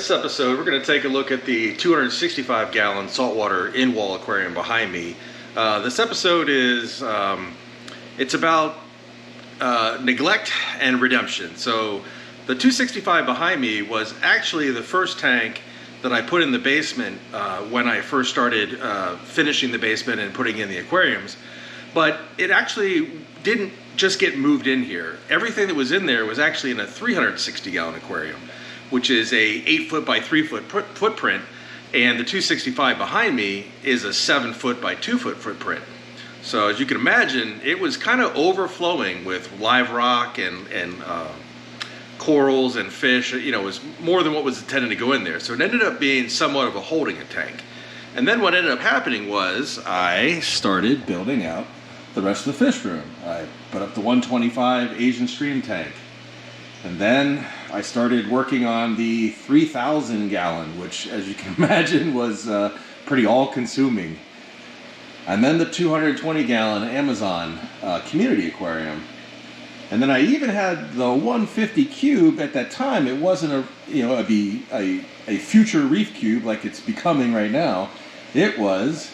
this episode, we're going to take a look at the 265-gallon saltwater in-wall aquarium behind me. This episode is, it's about neglect and redemption. So the 265 behind me was actually the first tank that I put in the basement when I first started finishing the basement and putting in the aquariums. But it actually didn't just get moved in here. Everything that was in there was actually in a 360-gallon aquarium, which is a 8-foot by 3-foot footprint, and the 265 behind me is a 7-foot by 2-foot footprint. So as you can imagine, it was kind of overflowing with live rock and corals and fish. You know, it was more than what was intended to go in there. So it ended up being somewhat of a holding tank. And then what ended up happening was I started building out the rest of the fish room. I put up the 125 Asian stream tank. And then I started working on the 3,000 gallon, which, as you can imagine, was pretty all-consuming. And then the 220 gallon Amazon community aquarium. And then I even had the 150 cube. At that time, it wasn't a future reef cube like it's becoming right now. It was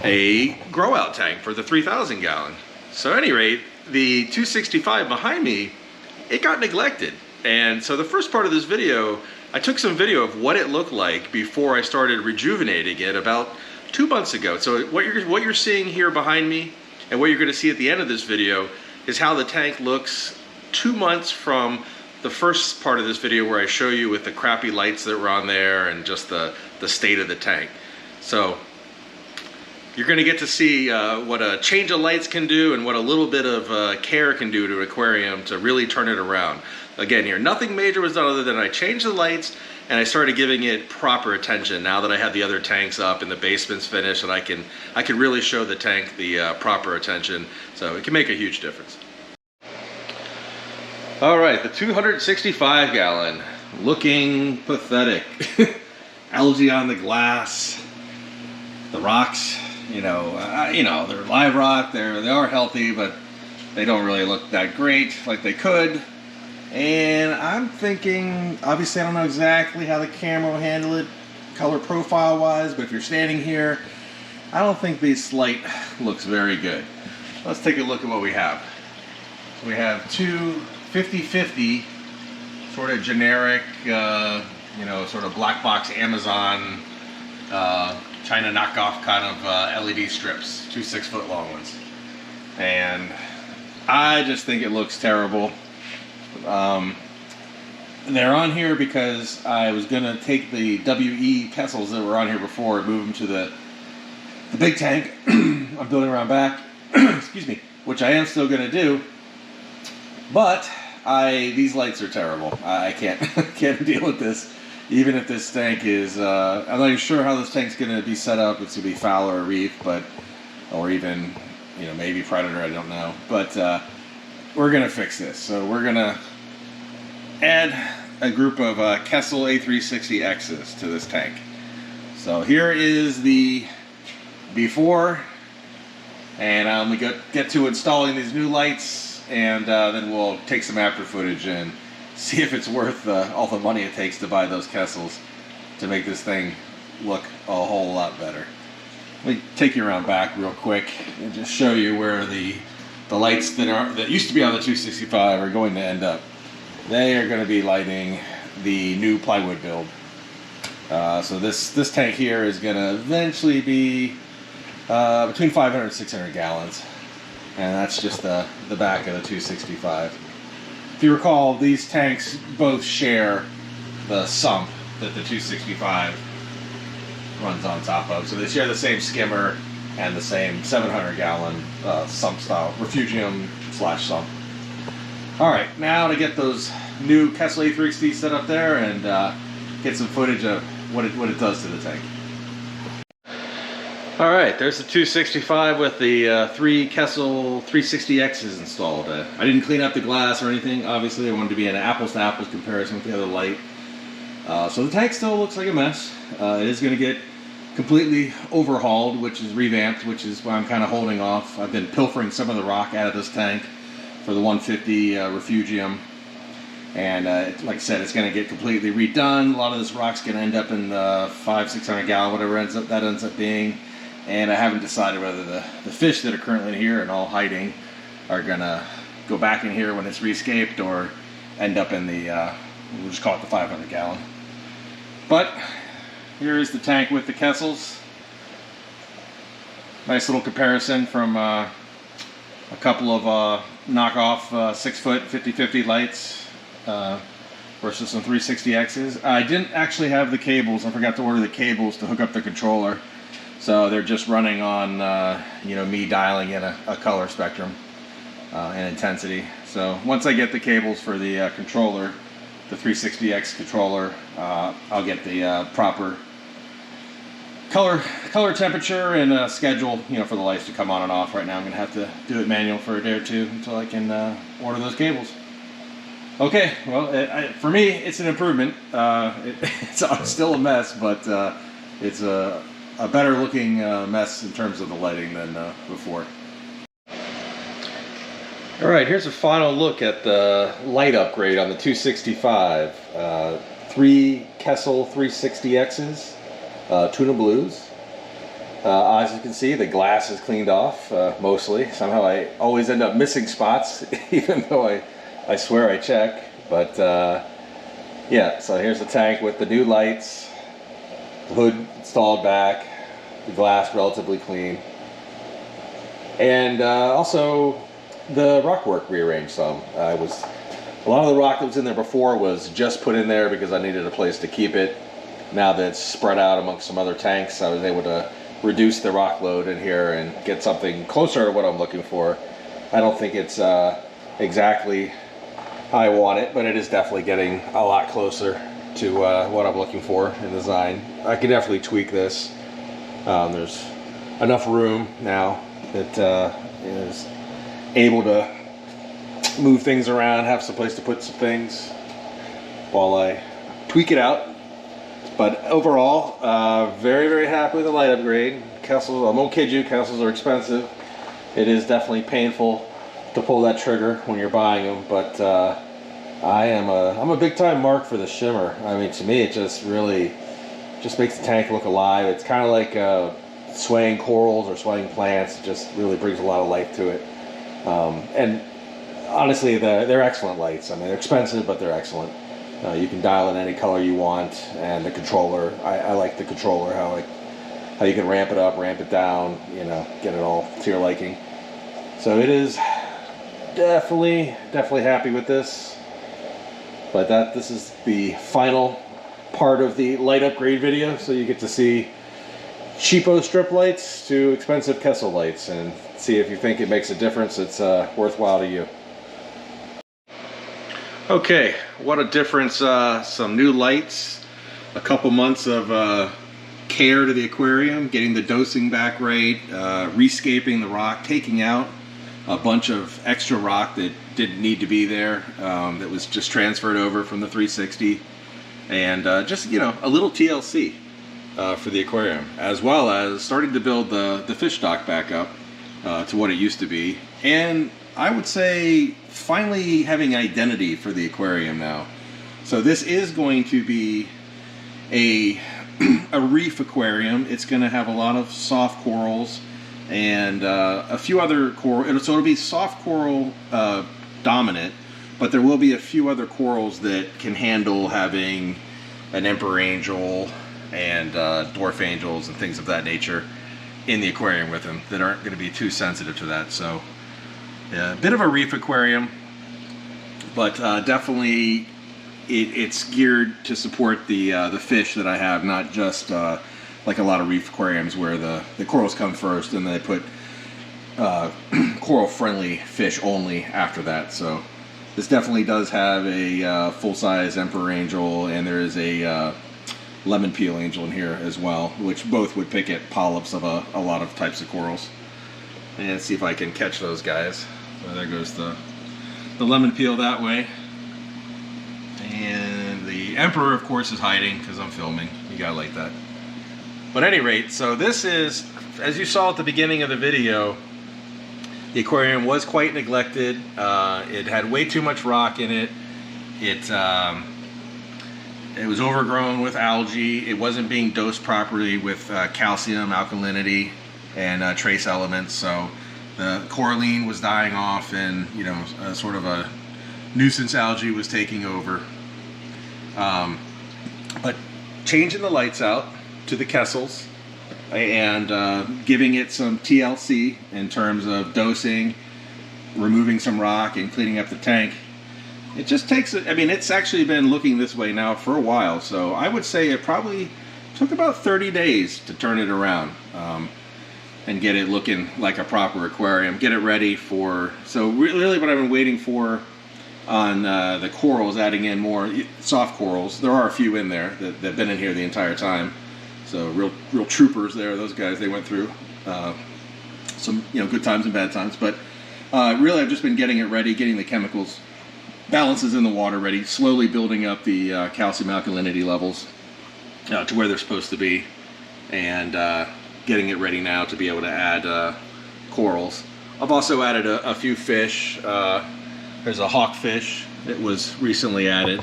a grow out tank for the 3,000 gallon. So at any rate, the 265 behind me, it got neglected. And so the first part of this video, I took some video of what it looked like before I started rejuvenating it about 2 months ago. So what you're seeing here behind me and what you're going to see at the end of this video is how the tank looks 2 months from the first part of this video where I show you with the crappy lights that were on there and just the state of the tank. So you're going to get to see what a change of lights can do and what a little bit of care can do to an aquarium to really turn it around. Again here, nothing major was done other than I changed the lights and I started giving it proper attention now that I have the other tanks up and the basement's finished, and I can really show the tank the proper attention. So it can make a huge difference. All right, the 265 gallon, looking pathetic. Algae on the glass, the rocks. You know, they're live rock. They are healthy, but they don't really look that great like they could. And I'm thinking, obviously I don't know exactly how the camera will handle it color profile wise, but if you're standing here, I don't think this light looks very good. Let's take a look at what we have. So we have two 50-50 sort of generic, sort of black box Amazon China knockoff kind of LED strips, 2 6-foot long ones. And I just think it looks terrible. They're on here because I was going to take the WE Kessels that were on here before and move them to the big tank I'm building around back, excuse me, which I am still going to do. But these lights are terrible. I can't deal with this. Even if this tank is, I'm not even sure how this tank's going to be set up. It's going to be foul or reef, or even, maybe predator, I don't know. But we're going to fix this. So we're going to add a group of Kessel A360Xs to this tank. So here is the before, and I'm going to get to installing these new lights, and then we'll take some after footage and see if it's worth all the money it takes to buy those Kessels to make this thing look a whole lot better. Let me take you around back real quick and just show you where the lights that used to be on the 265 are going to end up. They are going to be lighting the new plywood build. So this tank here is going to eventually be between 500 and 600 gallons, and that's just the back of the 265. If you recall, these tanks both share the sump that the 265 runs on top of. So they share the same skimmer and the same 700 gallon sump style, refugium / sump. Alright, now to get those new Kessel A360 set up there and get some footage of what it does to the tank. Alright, there's the 265 with the 3 Kessel 360Xs installed. I didn't clean up the glass or anything, obviously. I wanted to be an apples to apples comparison with the other light. So the tank still looks like a mess. It is going to get completely overhauled, which is revamped, which is why I'm kind of holding off. I've been pilfering some of the rock out of this tank for the 150 refugium. And like I said, it's going to get completely redone. A lot of this rock's going to end up in the 500-600 gallon, whatever that ends up being. And I haven't decided whether the fish that are currently in here and all hiding are going to go back in here when it's rescaped or end up in the, we'll just call it the 500 gallon. But here is the tank with the Kessels. Nice little comparison from a couple of knockoff 6-foot 50-50 lights versus some 360Xs. I didn't actually have the cables. I forgot to order the cables to hook up the controller. So they're just running on, me dialing in a color spectrum and intensity. So once I get the cables for the controller, the 360X controller, I'll get the proper color temperature and schedule, for the lights to come on and off. Right now I'm going to have to do it manual for a day or two until I can order those cables. Okay, well, for me, it's an improvement. It's still a mess, but it's a better looking mess in terms of the lighting than before. All right, here's a final look at the light upgrade on the 265. 3 Kessel 360Xs. Tuna blues. As you can see, the glass is cleaned off mostly. Somehow I always end up missing spots, even though I swear I check. But yeah, so here's the tank with the new lights, the hood installed back, the glass relatively clean, and also the rock work rearranged some. A lot of the rock that was in there before was just put in there because I needed a place to keep it. Now that it's spread out amongst some other tanks, I was able to reduce the rock load in here and get something closer to what I'm looking for. I don't think it's exactly how I want it, but it is definitely getting a lot closer to what I'm looking for in design. I can definitely tweak this. There's enough room now that is able to move things around, have some place to put some things while I tweak it out. But overall, very, very happy with the light upgrade. Kessels, I won't kid you, Kessels are expensive. It is definitely painful to pull that trigger when you're buying them, but I'm a big time mark for the shimmer. I mean, to me, it just really makes the tank look alive. It's kind of like swaying corals or swaying plants. It just really brings a lot of life to it. And honestly, they're excellent lights. I mean, they're expensive, but they're excellent. You can dial in any color you want, and the controller, I like the controller, how you can ramp it up, ramp it down, get it all to your liking. So it is definitely happy with this. But this is the final part of the light upgrade video, so you get to see cheapo strip lights to expensive Kessel lights, and see if you think it makes a difference. It's worthwhile to you. Okay, what a difference. Some new lights, a couple months of care to the aquarium, getting the dosing back right, rescaping the rock, taking out a bunch of extra rock that didn't need to be there, that was just transferred over from the 360, and just, a little TLC for the aquarium, as well as starting to build the fish stock back up to what it used to be. And I would say finally having identity for the aquarium now. So this is going to be a reef aquarium. It's going to have a lot of soft corals and a few other coral. So it'll be soft coral dominant, but there will be a few other corals that can handle having an emperor angel and dwarf angels and things of that nature in the aquarium with them that aren't going to be too sensitive to that. So yeah, a bit of a reef aquarium, but definitely it's geared to support the fish that I have, not just like a lot of reef aquariums where the corals come first and they put coral-friendly fish only after that. So this definitely does have a full-size emperor angel, and there is a lemon peel angel in here as well, which both would pick at polyps of a lot of types of corals. And see if I can catch those guys. So there goes the lemon peel that way. And the emperor, of course, is hiding because I'm filming. You gotta like that. But at any rate, so this is, as you saw at the beginning of the video, the aquarium was quite neglected. It had way too much rock in it, It was overgrown with algae. It wasn't being dosed properly with calcium, alkalinity, and trace elements. So the coralline was dying off, and sort of a nuisance algae was taking over. But changing the lights out to the Kessels and giving it some TLC in terms of dosing, removing some rock, and cleaning up the tank. It just takes, it's actually been looking this way now for a while, so I would say it probably took about 30 days to turn it around and get it looking like a proper aquarium, get it ready for, so really what I've been waiting for on the corals, adding in more soft corals. There are a few in there that have been in here the entire time, so real troopers there, those guys. They went through some good times and bad times, but really I've just been getting it ready, getting the chemicals balances in the water ready, slowly building up the calcium alkalinity levels to where they're supposed to be, and getting it ready now to be able to add corals. I've also added a few fish. There's a hawkfish that was recently added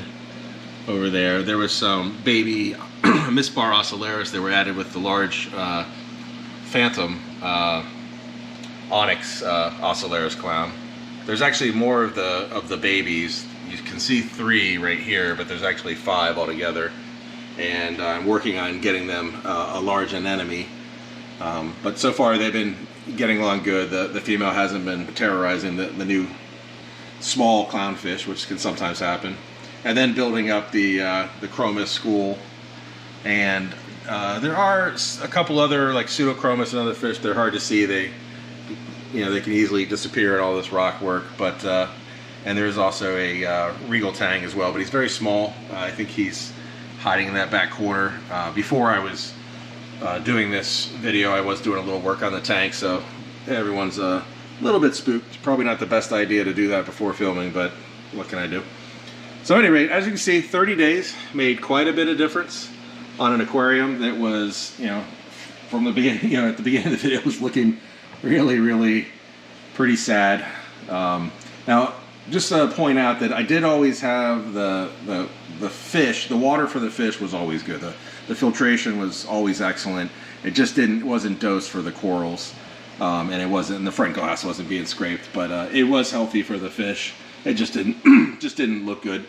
over there. There was some baby Misbar ocellaris that were added with the large phantom onyx ocellaris clown. There's actually more of the babies. You can see 3 right here, but there's actually 5 altogether. And I'm working on getting them a large anemone. But so far they've been getting along good. The female hasn't been terrorizing the new small clownfish, which can sometimes happen. And then building up the chromis school. And there are a couple other like pseudochromis and other fish. They're hard to see. They can easily disappear in all this rock work, but and there's also a regal tang as well, but he's very small. I think he's hiding in that back corner. Before I was doing this video, I was doing a little work on the tank, so everyone's a little bit spooked. Probably not the best idea to do that before filming, but what can I do? So at any rate, as you can see, 30 days made quite a bit of difference on an aquarium that was, from the beginning, at the beginning of the video, was looking really pretty sad. Now, just to point out that I did always have the fish, the water for the fish was always good. The filtration was always excellent. It just wasn't dosed for the corals, and it wasn't, and the front glass wasn't being scraped, but it was healthy for the fish. It just didn't look good.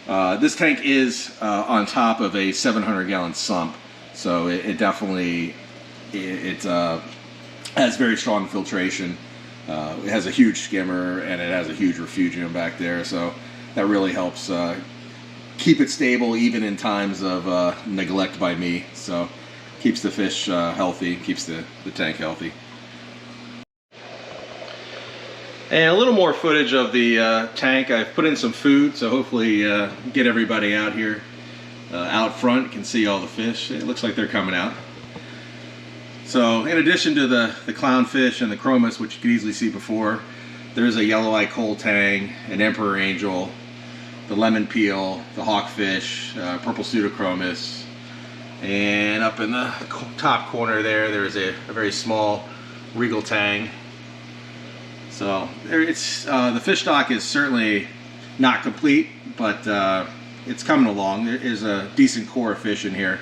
This tank is on top of a 700-gallon sump, so it definitely has very strong filtration. It has a huge skimmer, and it has a huge refugium back there, so that really helps keep it stable even in times of neglect by me. So keeps the fish healthy, keeps the tank healthy. And a little more footage of the tank. I've put in some food, so hopefully get everybody out here out front. You can see all the fish. It looks like they're coming out. So in addition to the clownfish and the chromis, which you could easily see before, there's a yellow-eye coal tang, an emperor angel, the lemon peel, the hawkfish, purple pseudochromis, and up in the top corner there's a very small regal tang. So the fish stock is certainly not complete, but it's coming along. There is a decent core of fish in here.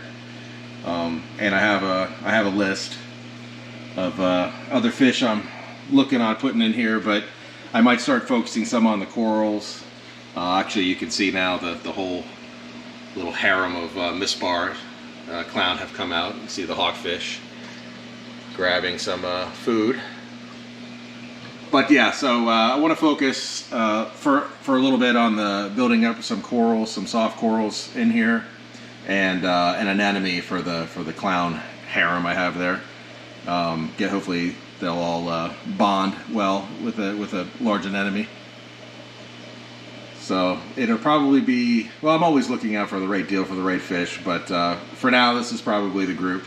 And I have a list of other fish I'm looking on putting in here, but I might start focusing some on the corals. Actually, you can see now the whole little harem of Misbar clown have come out. You can see the hawkfish grabbing some food. But yeah, so I want to focus for a little bit on the building up some corals, some soft corals in here, and an anemone for the clown harem I have there. Hopefully they'll all bond well with a large anemone. So it'll probably be, well, I'm always looking out for the right deal for the right fish, but for now this is probably the group,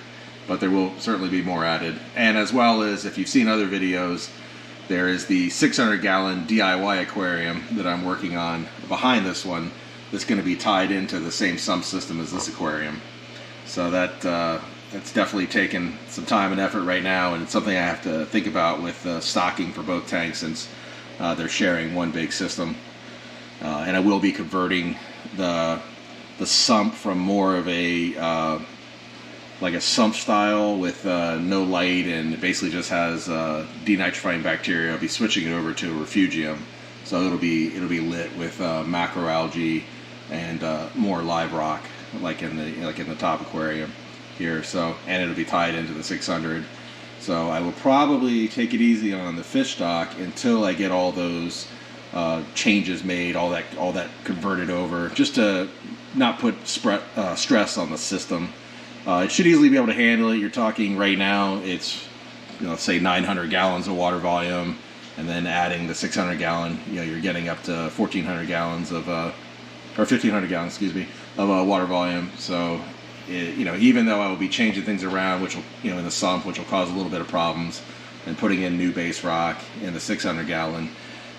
but there will certainly be more added. And as well as, if you've seen other videos, there is the 600-gallon DIY aquarium that I'm working on behind this one that's going to be tied into the same sump system as this aquarium. So that's definitely taken some time and effort right now, and it's something I have to think about with stocking for both tanks, since they're sharing one big system. and I will be converting the sump from more of a like a sump style with no light, and it basically just has denitrifying bacteria. I'll be switching it over to a refugium, so it'll be lit with macroalgae and more live rock, like in the top aquarium here. So, and it'll be tied into the 600. So I will probably take it easy on the fish stock until I get all those changes made, all that converted over, just to not put stress on the system. It should easily be able to handle it. You're talking right now, it's, say 900 gallons of water volume, and then adding the 600 gallon, you're getting up to 1,400 gallons of, or 1,500 gallons, excuse me, of water volume. So, even though I will be changing things around, which will, in the sump, which will cause a little bit of problems, and putting in new base rock in the 600 gallon,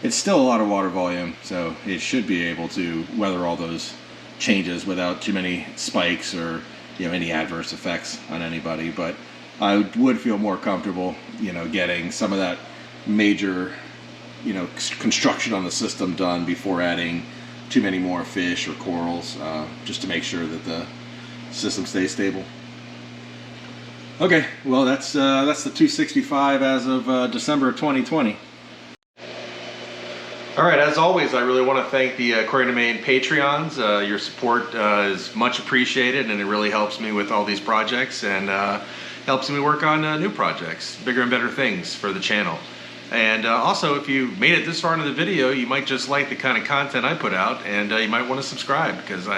it's still a lot of water volume. So it should be able to weather all those changes without too many spikes or any adverse effects on anybody. But I would feel more comfortable, getting some of that major, construction on the system done before adding too many more fish or corals, just to make sure that the system stays stable. Okay, well that's the 265 as of December of 2020. All right, as always, I really want to thank the Aquarium Domain Patreons. Your support is much appreciated, and it really helps me with all these projects, and helps me work on new projects, bigger and better things for the channel. And also, if you made it this far into the video, you might just like the kind of content I put out, and you might want to subscribe, because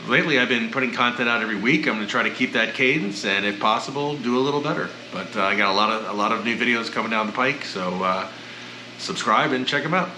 lately I've been putting content out every week. I'm going to try to keep that cadence, and if possible, do a little better. But I got a lot of new videos coming down the pike, so subscribe and check them out.